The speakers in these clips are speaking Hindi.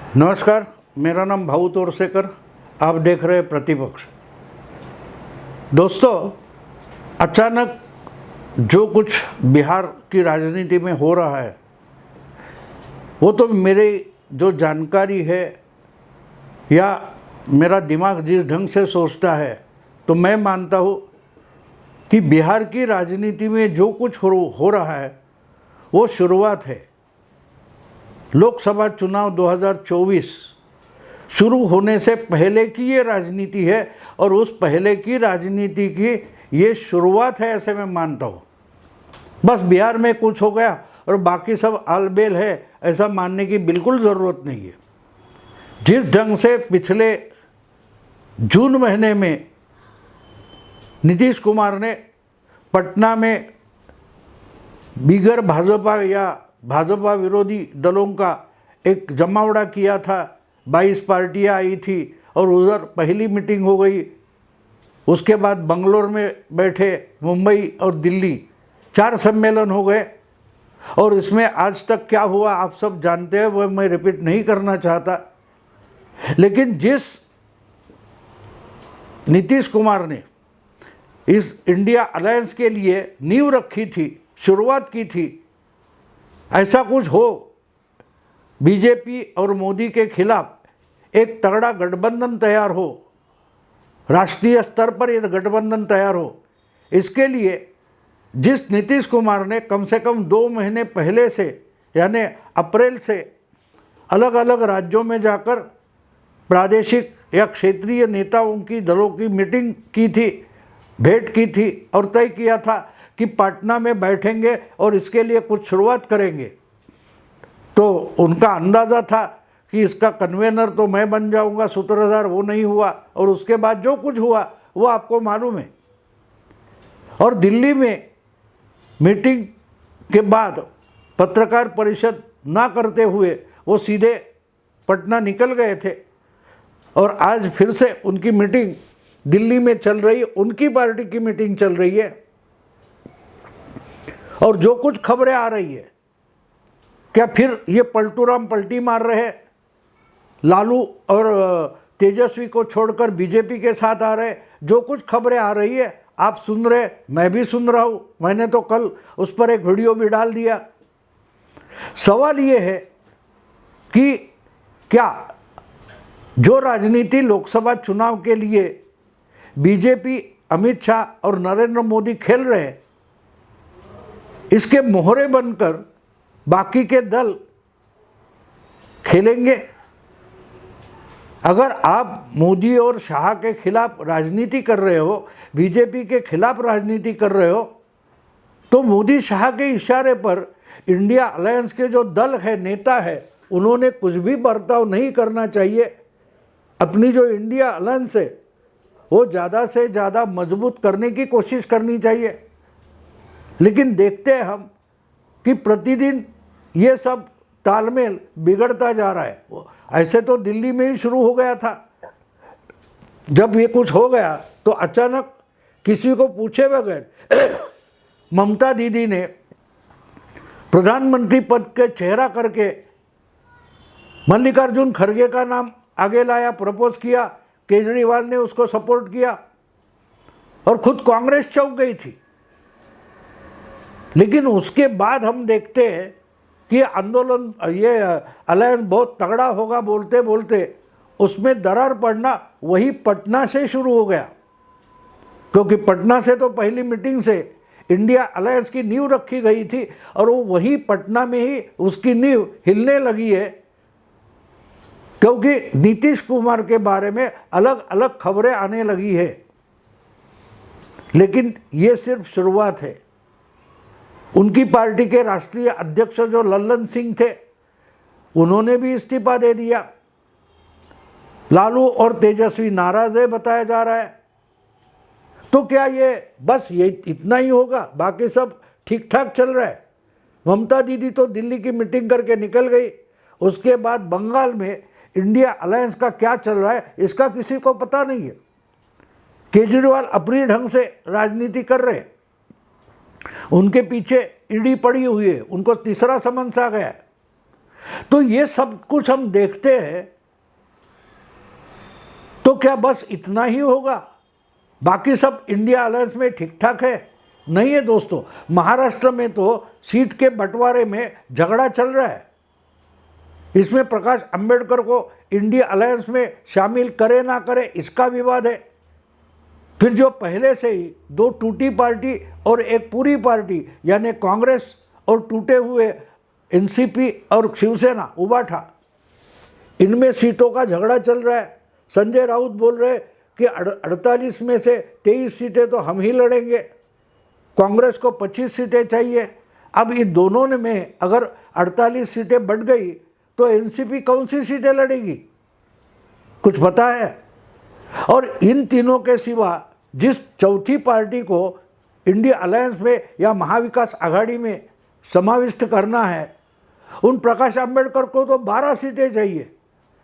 नमस्कार, मेरा नाम भाऊ तोरसेकर। आप देख रहे हैं प्रतिपक्ष। दोस्तों, अचानक जो कुछ बिहार की राजनीति में हो रहा है वो तो मेरे जो जानकारी है या मेरा दिमाग जिस ढंग से सोचता है तो मैं मानता हूँ कि बिहार की राजनीति में जो कुछ हो रहा है वो शुरुआत है। लोकसभा चुनाव 2024 शुरू होने से पहले की ये राजनीति है और उस पहले की राजनीति की ये शुरुआत है, ऐसे मैं मानता हूँ। बस बिहार में कुछ हो गया और बाकी सब आलबेल है, ऐसा मानने की बिल्कुल ज़रूरत नहीं है। जिस ढंग से पिछले जून महीने में नीतीश कुमार ने पटना में बिगर भाजपा या भाजपा विरोधी दलों का एक जमावड़ा किया था, 22 पार्टियां आई थी और उधर पहली मीटिंग हो गई। उसके बाद बंगलोर में बैठे, मुंबई और दिल्ली 4 सम्मेलन हो गए और इसमें आज तक क्या हुआ आप सब जानते हैं, वह मैं रिपीट नहीं करना चाहता। लेकिन जिस नीतीश कुमार ने इस इंडिया अलायंस के लिए नींव रखी थी, शुरुआत की थी, ऐसा कुछ हो, बीजेपी और मोदी के खिलाफ एक तगड़ा गठबंधन तैयार हो, राष्ट्रीय स्तर पर यह गठबंधन तैयार हो, इसके लिए जिस नीतीश कुमार ने कम से कम 2 महीने पहले से यानी अप्रैल से अलग अलग राज्यों में जाकर प्रादेशिक या क्षेत्रीय नेताओं की दलों की मीटिंग की थी, भेंट की थी और तय किया था कि पटना में बैठेंगे और इसके लिए कुछ शुरुआत करेंगे, तो उनका अंदाज़ा था कि इसका कन्वेनर तो मैं बन जाऊंगा, सूत्रधार। वो नहीं हुआ और उसके बाद जो कुछ हुआ वो आपको मालूम है। और दिल्ली में मीटिंग के बाद पत्रकार परिषद ना करते हुए वो सीधे पटना निकल गए थे और आज फिर से उनकी मीटिंग दिल्ली में चल रही है, उनकी पार्टी की मीटिंग चल रही है। और जो कुछ खबरें आ रही है, क्या फिर ये पलटूराम पलटी मार रहे हैं, लालू और तेजस्वी को छोड़कर बीजेपी के साथ आ रहे, जो कुछ खबरें आ रही है आप सुन रहे, मैं भी सुन रहा हूँ। मैंने तो कल उस पर एक वीडियो भी डाल दिया। सवाल ये है कि क्या जो राजनीति लोकसभा चुनाव के लिए बीजेपी, अमित शाह और नरेंद्र मोदी खेल रहे हैं, इसके मोहरे बनकर बाकी के दल खेलेंगे? अगर आप मोदी और शाह के खिलाफ राजनीति कर रहे हो, बीजेपी के खिलाफ राजनीति कर रहे हो, तो मोदी शाह के इशारे पर इंडिया अलायंस के जो दल है, नेता है, उन्होंने कुछ भी बर्ताव नहीं करना चाहिए। अपनी जो इंडिया अलायंस है वो ज़्यादा से ज़्यादा मजबूत करने की कोशिश करनी चाहिए। लेकिन देखते हैं हम कि प्रतिदिन ये सब तालमेल बिगड़ता जा रहा है। ऐसे तो दिल्ली में ही शुरू हो गया था। जब ये कुछ हो गया तो अचानक किसी को पूछे बगैर ममता दीदी ने प्रधानमंत्री पद के चेहरा करके मल्लिकार्जुन खड़गे का नाम आगे लाया, प्रपोज किया। केजरीवाल ने उसको सपोर्ट किया और खुद कांग्रेस चौंक गई थी। लेकिन उसके बाद हम देखते हैं कि आंदोलन, ये अलायंस बहुत तगड़ा होगा बोलते बोलते उसमें दरार पड़ना वही पटना से शुरू हो गया, क्योंकि पटना से तो पहली मीटिंग से इंडिया अलायंस की नींव रखी गई थी और वो वही पटना में ही उसकी नींव हिलने लगी है, क्योंकि नीतीश कुमार के बारे में अलग अलग खबरें आने लगी है। लेकिन ये सिर्फ शुरुआत है। उनकी पार्टी के राष्ट्रीय अध्यक्ष जो लल्लन सिंह थे, उन्होंने भी इस्तीफा दे दिया। लालू और तेजस्वी नाराज है बताया जा रहा है। तो क्या ये बस ये इतना ही होगा, बाकी सब ठीक ठाक चल रहा है? ममता दीदी तो दिल्ली की मीटिंग करके निकल गई। उसके बाद बंगाल में इंडिया अलायंस का क्या चल रहा है इसका किसी को पता नहीं है। केजरीवाल अपनी ढंग से राजनीति कर रहे हैं, उनके पीछे ईडी पड़ी हुई है, उनको तीसरा समन्स आ गया है। तो ये सब कुछ हम देखते हैं, तो क्या बस इतना ही होगा, बाकी सब इंडिया अलायंस में ठीक ठाक है? नहीं है दोस्तों। महाराष्ट्र में तो सीट के बंटवारे में झगड़ा चल रहा है। इसमें प्रकाश अंबेडकर को इंडिया अलायंस में शामिल करे ना करे इसका विवाद है। फिर जो पहले से ही दो टूटी पार्टी और एक पूरी पार्टी यानी कांग्रेस और टूटे हुए एनसीपी और शिवसेना उबाठा, इनमें सीटों का झगड़ा चल रहा है। संजय राउत बोल रहे कि 48 में से 23 सीटें तो हम ही लड़ेंगे, कांग्रेस को 25 सीटें चाहिए। अब इन दोनों में अगर 48 सीटें बढ़ गई तो एनसीपी कौन सी सीटें लड़ेगी, कुछ पता है? और इन तीनों के सिवा जिस चौथी पार्टी को इंडिया अलायंस में या महाविकास आघाड़ी में समाविष्ट करना है, उन प्रकाश अंबेडकर को तो 12 सीटें चाहिए।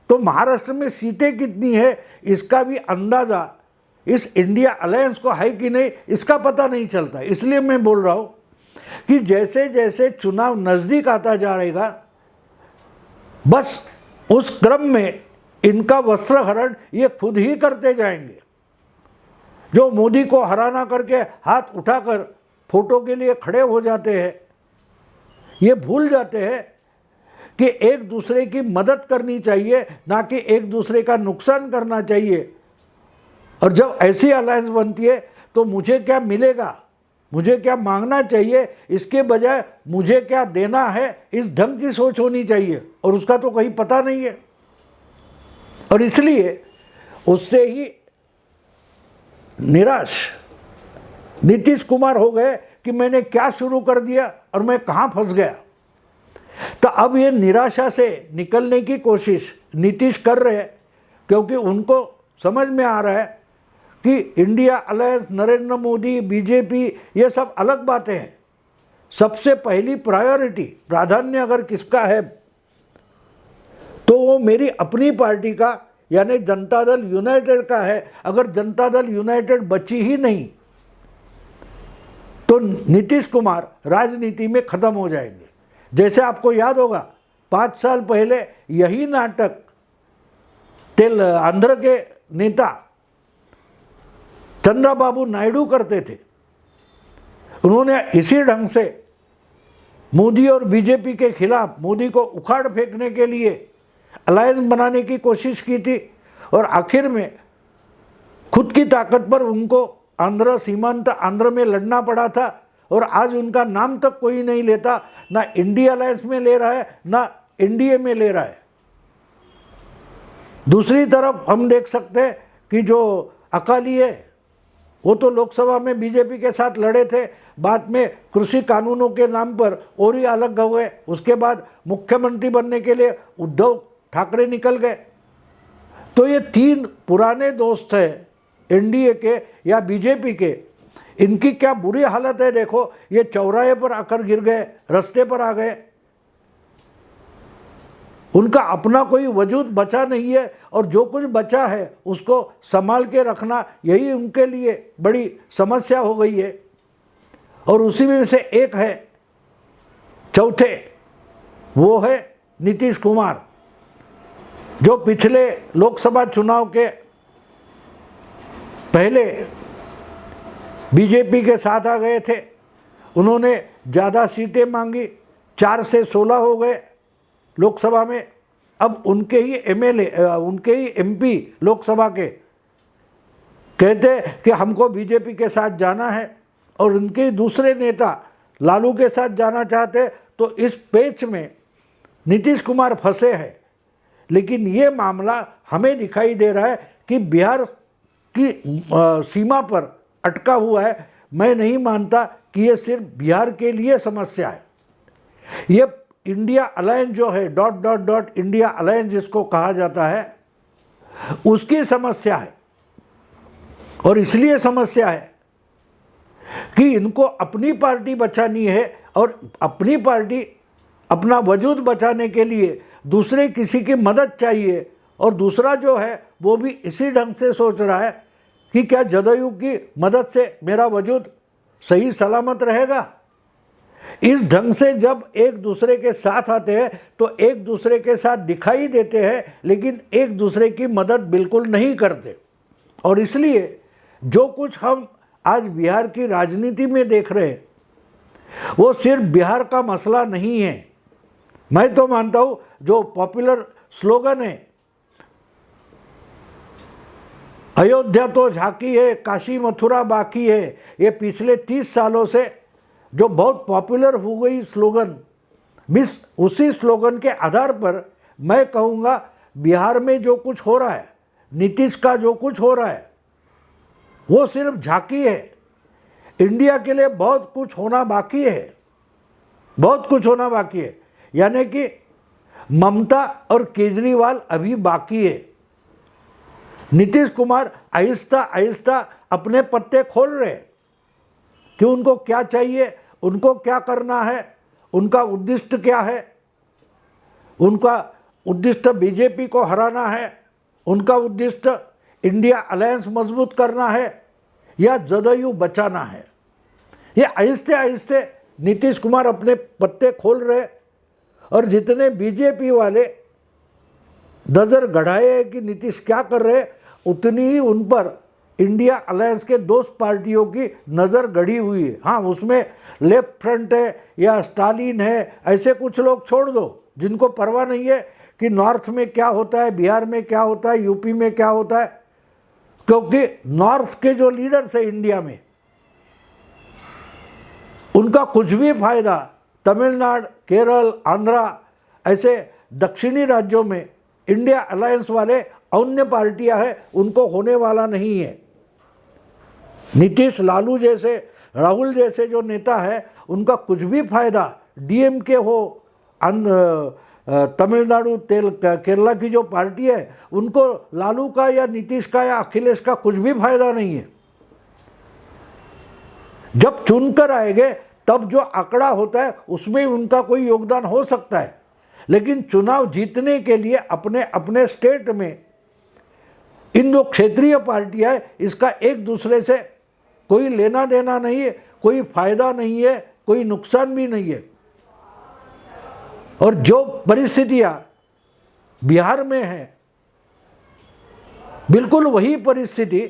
तो महाराष्ट्र में सीटें कितनी है इसका भी अंदाज़ा इस इंडिया अलायंस को है कि नहीं इसका पता नहीं चलता। इसलिए मैं बोल रहा हूँ कि जैसे जैसे चुनाव नज़दीक आता जा रहेगा, बस उस क्रम में इनका वस्त्रहरण ये खुद ही करते जाएंगे। जो मोदी को हराना करके हाथ उठाकर फोटो के लिए खड़े हो जाते हैं, ये भूल जाते हैं कि एक दूसरे की मदद करनी चाहिए, ना कि एक दूसरे का नुकसान करना चाहिए। और जब ऐसी अलायंस बनती है तो मुझे क्या मिलेगा, मुझे क्या मांगना चाहिए, इसके बजाय मुझे क्या देना है, इस ढंग की सोच होनी चाहिए। और उसका तो कहीं पता नहीं है। और इसलिए उससे ही निराश नीतीश कुमार हो गए कि मैंने क्या शुरू कर दिया और मैं कहाँ फंस गया। तो अब ये निराशा से निकलने की कोशिश नीतीश कर रहे हैं, क्योंकि उनको समझ में आ रहा है कि India alliance, Narendra Modi, BJP, ये सब अलग बातें हैं। सबसे पहली प्रायोरिटी, प्राधान्य अगर किसका है तो वो मेरी अपनी पार्टी का यानी जनता दल यूनाइटेड का है। अगर जनता दल यूनाइटेड बची ही नहीं तो नीतीश कुमार राजनीति में खत्म हो जाएंगे। जैसे आपको याद होगा 5 साल पहले यही नाटक आंध्र के नेता चंद्रबाबू नायडू करते थे। उन्होंने इसी ढंग से मोदी और बीजेपी के खिलाफ, मोदी को उखाड़ फेंकने के लिए अलायंस बनाने की कोशिश की थी। और आखिर में खुद की ताकत पर उनको आंध्र, सीमांत आंध्र में लड़ना पड़ा था। और आज उनका नाम तक कोई नहीं लेता, ना इंडिया अलायंस में ले रहा है, ना एनडीए में ले रहा है। दूसरी तरफ हम देख सकते हैं कि जो अकाली है वो तो लोकसभा में बीजेपी के साथ लड़े थे, बाद में कृषि कानूनों के नाम पर और ही अलग हो गए। उसके बाद मुख्यमंत्री बनने के लिए उद्धव ठाकरे निकल गए। तो ये 3 पुराने दोस्त हैं एनडीए के या बीजेपी के, इनकी क्या बुरी हालत है। देखो, ये चौराहे पर आकर गिर गए, रास्ते पर आ गए, उनका अपना कोई वजूद बचा नहीं है। और जो कुछ बचा है उसको संभाल के रखना, यही उनके लिए बड़ी समस्या हो गई है। और उसी में से एक है चौथे, वो है नीतीश कुमार, जो पिछले लोकसभा चुनाव के पहले बीजेपी के साथ आ गए थे। उन्होंने ज़्यादा सीटें मांगी, 4 से 16 हो गए लोकसभा में। अब उनके ही एमएलए, उनके ही एमपी लोकसभा के कहते कि हमको बीजेपी के साथ जाना है, और उनके दूसरे नेता लालू के साथ जाना चाहते। तो इस पेच में नीतीश कुमार फंसे हैं। लेकिन ये मामला हमें दिखाई दे रहा है कि बिहार की सीमा पर अटका हुआ है। मैं नहीं मानता कि ये सिर्फ बिहार के लिए समस्या है। ये इंडिया अलायंस जो है, डॉट इंडिया अलायंस जिसको कहा जाता है, उसकी समस्या है। और इसलिए समस्या है कि इनको अपनी पार्टी बचानी है, और अपनी पार्टी, अपना वजूद बचाने के लिए दूसरे किसी की मदद चाहिए। और दूसरा जो है वो भी इसी ढंग से सोच रहा है कि क्या जदयू की मदद से मेरा वजूद सही सलामत रहेगा। इस ढंग से जब एक दूसरे के साथ आते हैं तो एक दूसरे के साथ दिखाई देते हैं, लेकिन एक दूसरे की मदद बिल्कुल नहीं करते। और इसलिए जो कुछ हम आज बिहार की राजनीति में देख रहे हैं वो सिर्फ बिहार का मसला नहीं है। मैं तो मानता हूँ जो पॉपुलर स्लोगन है, अयोध्या तो झांकी है, काशी मथुरा बाकी है, ये पिछले 30 सालों से जो बहुत पॉपुलर हो गई स्लोगन, उसी स्लोगन के आधार पर मैं कहूँगा बिहार में जो कुछ हो रहा है, नीतीश का जो कुछ हो रहा है, वो सिर्फ झांकी है। इंडिया के लिए बहुत कुछ होना बाकी है, बहुत कुछ होना बाकी है। यानी कि ममता और केजरीवाल अभी बाकी है। नीतीश कुमार आहिस्ता आहिस्ता अपने पत्ते खोल रहे कि उनको क्या चाहिए, उनको क्या करना है, उनका उद्देश्य क्या है। उनका उद्देश्य बीजेपी को हराना है, उनका उद्देश्य इंडिया अलायंस मजबूत करना है या जदयू बचाना है। ये आहिस्ते आहिस्ते नीतीश कुमार अपने पत्ते खोल रहे और जितने बीजेपी वाले नज़र गड़ाए हैं कि नीतीश क्या कर रहे, उतनी ही उन पर इंडिया अलायंस के दोस्त पार्टियों की नज़र गड़ी हुई है। हाँ, उसमें लेफ्ट फ्रंट है या स्टालिन है, ऐसे कुछ लोग छोड़ दो जिनको परवाह नहीं है कि नॉर्थ में क्या होता है, बिहार में क्या होता है, यूपी में क्या होता है। क्योंकि नॉर्थ के जो लीडर्स है इंडिया में, उनका कुछ भी फायदा तमिलनाडु, केरल, आंध्रा ऐसे दक्षिणी राज्यों में इंडिया अलायंस वाले अन्य पार्टियां हैं, उनको होने वाला नहीं है। नीतीश, लालू जैसे, राहुल जैसे जो नेता है, उनका कुछ भी फायदा डीएमके हो, तमिलनाडु, केरला की जो पार्टी है, उनको लालू का या नीतीश का या अखिलेश का कुछ भी फायदा नहीं है। जब चुनकर आएंगे तब जो आंकड़ा होता है उसमें उनका कोई योगदान हो सकता है, लेकिन चुनाव जीतने के लिए अपने अपने स्टेट में इन जो क्षेत्रीय पार्टियां है, इसका एक दूसरे से कोई लेना देना नहीं है, कोई फायदा नहीं है, कोई नुकसान भी नहीं है। और जो परिस्थितियां बिहार में है, बिल्कुल वही परिस्थिति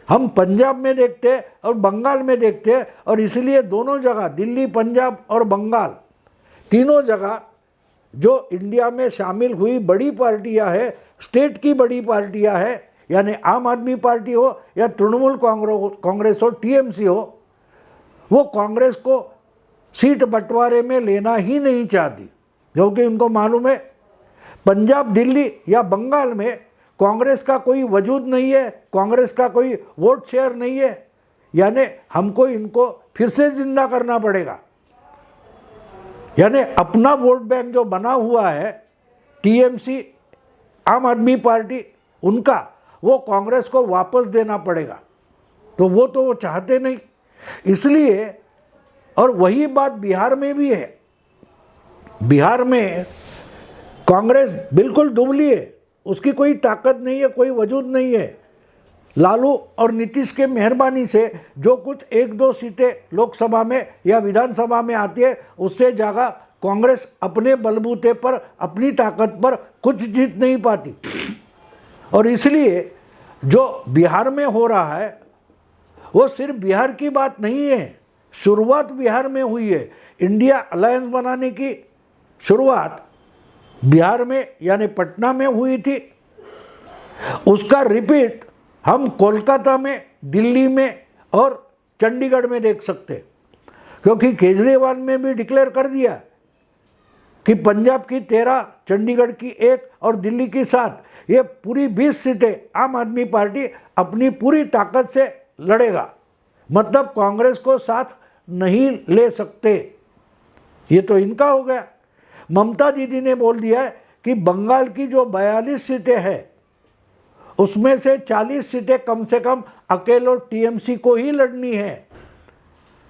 हम पंजाब में देखते हैं और बंगाल में देखते हैं। और इसलिए दोनों जगह, दिल्ली, पंजाब और बंगाल, तीनों जगह जो इंडिया में शामिल हुई बड़ी पार्टियां हैं, स्टेट की बड़ी पार्टियां हैं, यानी आम आदमी पार्टी हो या तृणमूल कांग्रेस हो, टीएमसी हो, वो कांग्रेस को सीट बंटवारे में लेना ही नहीं चाहती, क्योंकि उनको मालूम है पंजाब, दिल्ली या बंगाल में कांग्रेस का कोई वजूद नहीं है, कांग्रेस का कोई वोट शेयर नहीं है, यानी हमको इनको फिर से जिंदा करना पड़ेगा। यानी अपना वोट बैंक जो बना हुआ है, टीएमसी, आम आदमी पार्टी, उनका वो कांग्रेस को वापस देना पड़ेगा। तो वो चाहते नहीं, इसलिए। और वही बात बिहार में भी है। बिहार में कांग्रेस बिल्कुल दुबली है, उसकी कोई ताकत नहीं है, कोई वजूद नहीं है। लालू और नीतीश के मेहरबानी से जो कुछ 1-2 सीटें लोकसभा में या विधानसभा में आती है, उससे ज़्यादा कांग्रेस अपने बलबूते पर, अपनी ताकत पर कुछ जीत नहीं पाती। और इसलिए जो बिहार में हो रहा है वो सिर्फ बिहार की बात नहीं है, शुरुआत बिहार में हुई है। इंडिया अलायंस बनाने की शुरुआत बिहार में यानी पटना में हुई थी। उसका रिपीट हम कोलकाता में, दिल्ली में और चंडीगढ़ में देख सकते हैं, क्योंकि केजरीवाल ने भी डिक्लेयर कर दिया कि पंजाब की 13, चंडीगढ़ की 1 और दिल्ली की 7, ये पूरी 20 सीटें आम आदमी पार्टी अपनी पूरी ताकत से लड़ेगा। मतलब कांग्रेस को साथ नहीं ले सकते, ये तो इनका हो गया। ममता दीदी ने बोल दिया है कि बंगाल की जो 42 सीटें हैं, उसमें से 40 सीटें कम से कम अकेले टीएमसी को ही लड़नी है।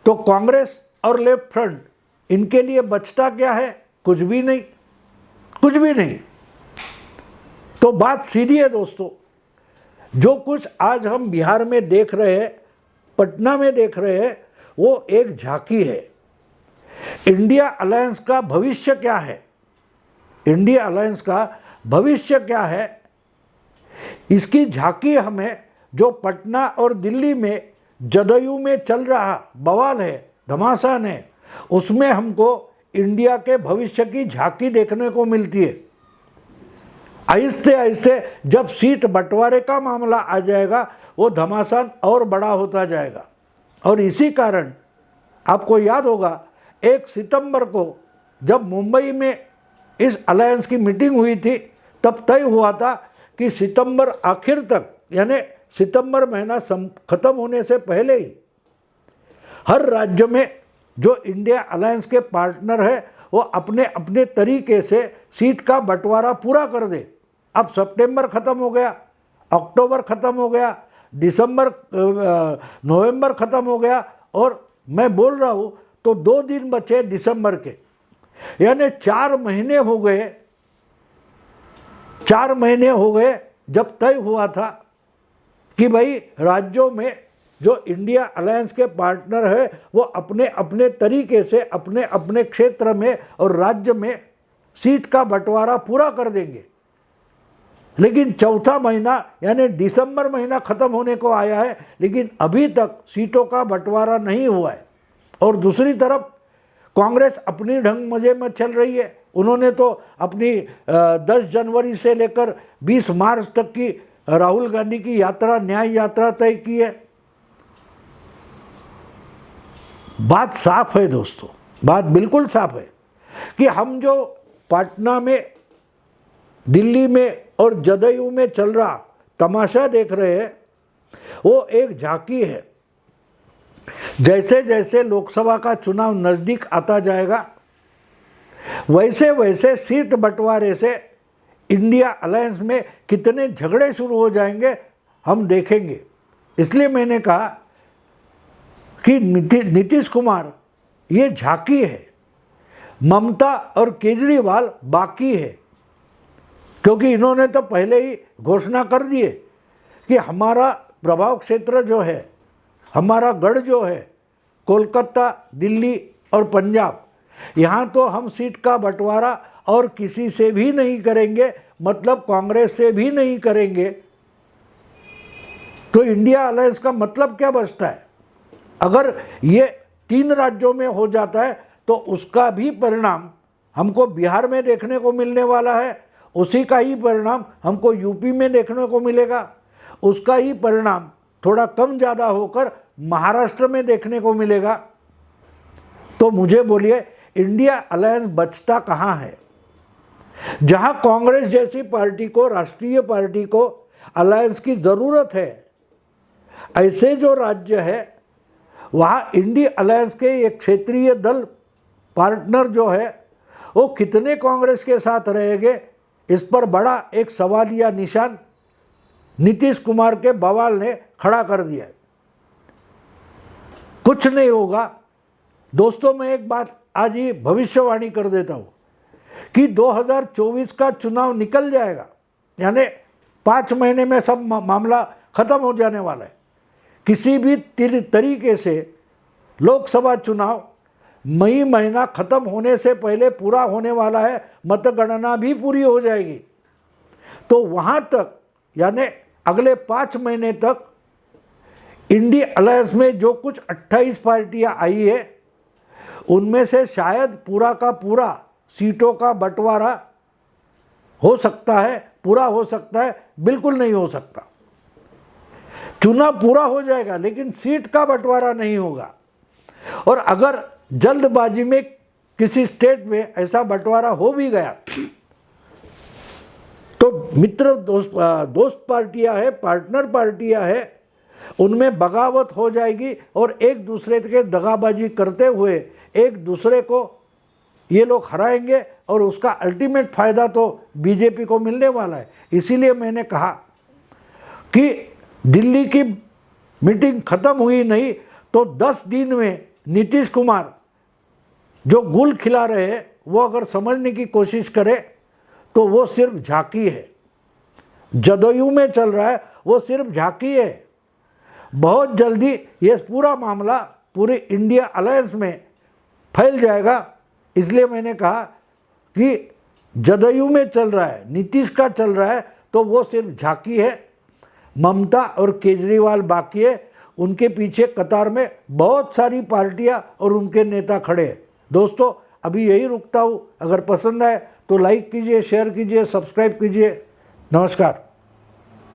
तो कांग्रेस और लेफ्ट फ्रंट, इनके लिए बचता क्या है? कुछ भी नहीं, कुछ भी नहीं। तो बात सीधी है दोस्तों, जो कुछ आज हम बिहार में देख रहे हैं, पटना में देख रहे हैं, वो एक झांकी है। इंडिया अलायंस का भविष्य क्या है, इंडिया अलायंस का भविष्य क्या है, इसकी झांकी हमें जो पटना और दिल्ली में जदयू में चल रहा बवाल है, घमासान है, उसमें हमको इंडिया के भविष्य की झांकी देखने को मिलती है। आहिस्ते आहिस्ते जब सीट बंटवारे का मामला आ जाएगा वो घमासान और बड़ा होता जाएगा। और इसी कारण आपको याद होगा 1 सितंबर को जब मुंबई में इस अलायंस की मीटिंग हुई थी तब तय हुआ था कि सितंबर आखिर तक, यानी सितंबर महीना ख़त्म होने से पहले ही हर राज्य में जो इंडिया अलायंस के पार्टनर है वो अपने अपने तरीके से सीट का बंटवारा पूरा कर दे। अब सितंबर ख़त्म हो गया, अक्टूबर ख़त्म हो गया, नवंबर ख़त्म हो गया और मैं बोल रहा हूँ तो 2 दिन बचे दिसंबर के, यानी 4 महीने हो गए, 4 महीने हो गए जब तय हुआ था कि भाई राज्यों में जो इंडिया अलायंस के पार्टनर है वो अपने अपने तरीके से अपने अपने क्षेत्र में और राज्य में सीट का बंटवारा पूरा कर देंगे। लेकिन चौथा महीना यानी दिसंबर महीना ख़त्म होने को आया है लेकिन अभी तक सीटों का बंटवारा नहीं हुआ है। और दूसरी तरफ कांग्रेस अपनी ढंग मजे में चल रही है। उन्होंने तो अपनी 10 जनवरी से लेकर 20 मार्च तक की राहुल गांधी की यात्रा, न्याय यात्रा तय की है। बात साफ है दोस्तों, बात बिल्कुल साफ है कि हम जो पटना में, दिल्ली में और जदयू में चल रहा तमाशा देख रहे हैं वो एक झांकी है। जैसे जैसे लोकसभा का चुनाव नज़दीक आता जाएगा वैसे वैसे सीट बंटवारे से इंडिया अलायंस में कितने झगड़े शुरू हो जाएंगे हम देखेंगे। इसलिए मैंने कहा कि नीतीश कुमार ये झांकी है, ममता और केजरीवाल बाकी है, क्योंकि इन्होंने तो पहले ही घोषणा कर दिए कि हमारा प्रभाव क्षेत्र जो है, हमारा गढ़ जो है कोलकाता, दिल्ली और पंजाब, यहाँ तो हम सीट का बंटवारा और किसी से भी नहीं करेंगे, मतलब कांग्रेस से भी नहीं करेंगे। तो इंडिया अलायंस का मतलब क्या बचता है? अगर ये 3 राज्यों में हो जाता है तो उसका भी परिणाम हमको बिहार में देखने को मिलने वाला है, उसी का ही परिणाम हमको यूपी में देखने को मिलेगा, उसका ही परिणाम थोड़ा कम ज़्यादा होकर महाराष्ट्र में देखने को मिलेगा। तो मुझे बोलिए इंडिया अलायंस बचता कहाँ है? जहाँ कांग्रेस जैसी पार्टी को, राष्ट्रीय पार्टी को अलायंस की ज़रूरत है, ऐसे जो राज्य है वहाँ इंडिया अलायंस के एक क्षेत्रीय दल पार्टनर जो है वो कितने कांग्रेस के साथ रहेंगे, इस पर बड़ा एक सवालिया निशान नीतीश कुमार के बवाल ने खड़ा कर दिया है। कुछ नहीं होगा दोस्तों। मैं एक बात आज ही भविष्यवाणी कर देता हूँ कि 2024 का चुनाव निकल जाएगा, यानी 5 महीने में सब मामला ख़त्म हो जाने वाला है। किसी भी तरीके से लोकसभा चुनाव मई महीना ख़त्म होने से पहले पूरा होने वाला है, मतगणना भी पूरी हो जाएगी। तो वहाँ तक यानी अगले 5 महीने तक इंडिया अलायंस में जो कुछ 28 पार्टियाँ आई है उनमें से शायद पूरा का पूरा सीटों का बंटवारा हो सकता है, पूरा हो सकता है, बिल्कुल नहीं हो सकता। चुनाव पूरा हो जाएगा लेकिन सीट का बंटवारा नहीं होगा। और अगर जल्दबाजी में किसी स्टेट में ऐसा बंटवारा हो भी गया तो मित्र दोस्त पार्टियां है, पार्टनर पार्टियां है, उनमें बगावत हो जाएगी और एक दूसरे के दगाबाजी करते हुए एक दूसरे को ये लोग हराएंगे और उसका अल्टीमेट फ़ायदा तो बीजेपी को मिलने वाला है। इसीलिए मैंने कहा कि दिल्ली की मीटिंग ख़त्म हुई नहीं तो 10 दिन में नीतीश कुमार जो गुल खिला रहे हैं वो अगर समझने की कोशिश करे तो वो सिर्फ झांकी है। जदयू में चल रहा है वो सिर्फ झांकी है। बहुत जल्दी ये पूरा मामला पूरे इंडिया अलायंस में फैल जाएगा। इसलिए मैंने कहा कि जदयू में चल रहा है, नीतीश का चल रहा है, तो वो सिर्फ झांकी है, ममता और केजरीवाल बाकी है, उनके पीछे कतार में बहुत सारी पार्टियां और उनके नेता खड़े हैं। दोस्तों अभी यही रुकता हूँ, अगर पसंद आए तो लाइक कीजिए, शेयर कीजिए, सब्सक्राइब कीजिए। नमस्कार।